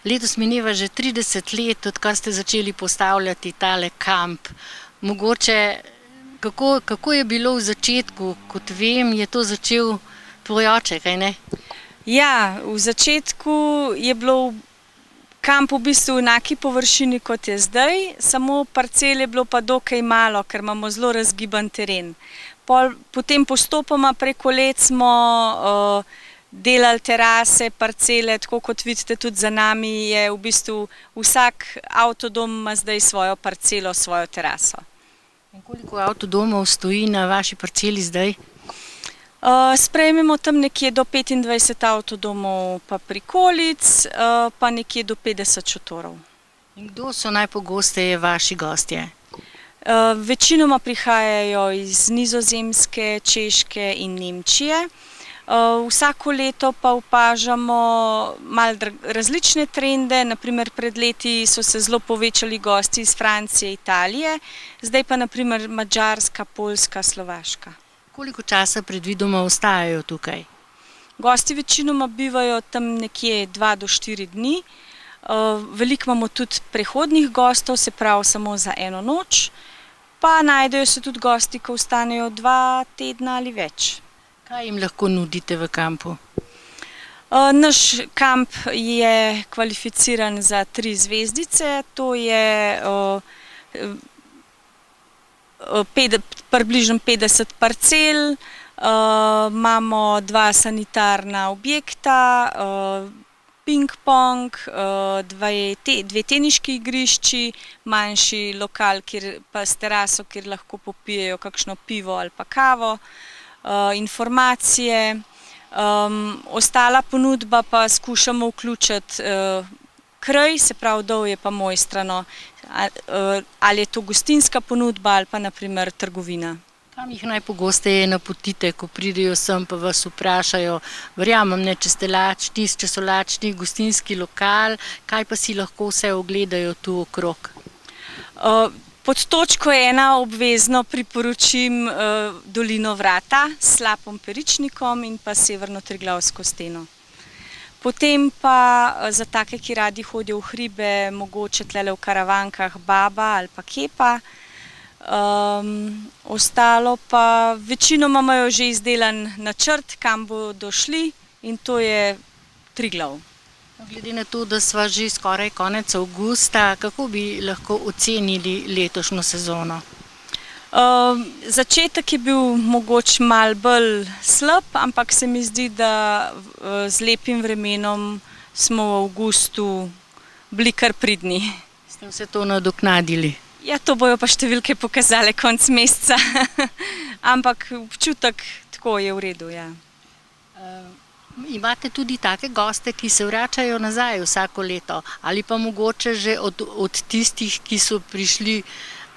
Letos mineva že 30 let, odkar ste začeli postavljati tale kamp. Mogoče, kako je bilo v začetku? Kot vem, je to začel tvoj oče, kaj ne? Ja, v začetku je bilo kamp v bistvu v enaki površini, kot je zdaj, samo parcel je bilo pa dokaj malo, ker imamo zelo razgiban teren. Potem postopoma preko let smo delali terase, parcele, tako kot vidite tudi za nami je v bistvu vsak avtodom ima zdaj svojo parcelo, svojo teraso. In koliko avtodomov stoji na vaši parceli zdaj? Sprejmemo tam nekje do 25 avtodomov pa prikolic, pa nekje do 50 šotorov. In kdo so najpogosteje vaši gostje? Večinoma prihajajo iz Nizozemske, Češke in Nemčije. Vsako leto pa opažamo malo različne trende, naprimer pred leti so se zelo povečali gosti iz Francije, Italije, zdaj pa naprimer Madžarska, Poljska, Slovaška. Koliko časa predvidoma ostajajo tukaj? Gosti večinoma bivajo tam nekje 2 do 4 dni. Veliko imamo tudi prehodnih gostov, se pravi samo za eno noč, pa najdejo se tudi gosti, ki ostanejo 2 tedna ali več. Kaj jim lahko nudite v kampu? Naš kamp je kvalificiran za 3 zvezdice, to je približno 50 parcel, imamo 2 sanitarna objekta, ping-pong, 2 teniški igrišči, manjši lokal pa s teraso, kjer lahko popijejo kakšno pivo ali pa kavo, informacije. Ostala ponudba pa skušamo vključiti kraj, se pravi dol je pa Mojstrano, ali je to gostinska ponudba ali pa naprimer trgovina. Kam jih najpogosteje napotite, ko pridejo sem pa vas vprašajo, verjamem, če ste lačni, če so lačni, gostinski lokal, kaj pa si lahko vse ogledajo tu okrog? Pod točko 1 obvezno priporočim dolino Vrata s Slapom Peričnikom in pa Severno Triglavsko steno. Potem pa za take, ki radi hodijo v hribe, mogoče tlele v karavankah Baba ali pa Kepa. Ostalo pa večinoma imajo že izdelan načrt, kam bodo šli, in to je Triglav. Glede na to, da sva že skoraj konec avgusta, kako bi lahko ocenili letošnjo sezono? Začetek je bil mogoče malo bolj slab, ampak se mi zdi, da z lepim vremenom smo v avgustu bili kar pridni. Ste vse to nadoknadili? Ja, to bojo pa številke pokazale konec meseca, ampak občutek tako je v redu, ja. Imate tudi take goste, ki se vračajo nazaj vsako leto, ali pa mogoče že od tistih, ki so prišli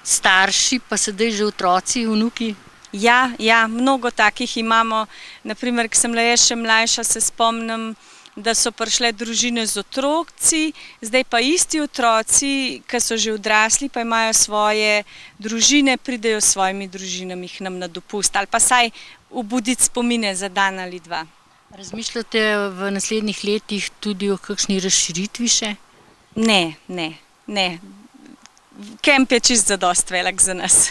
starši, pa sedaj že otroci, vnuki? Ja, mnogo takih imamo. Naprimer, ko sem bila jaz še mlajša, se spomnim, da so prišle družine z otroci, zdaj pa isti otroci, ki so že odrasli, pa imajo svoje družine, pridejo s svojimi družinami k nam na dopust, ali pa saj obuditi spomine za dan ali 2. Razmišljate v naslednjih letih tudi o kakšni razširitvi še? Ne. Kemp je čisto zadosti velik za nas.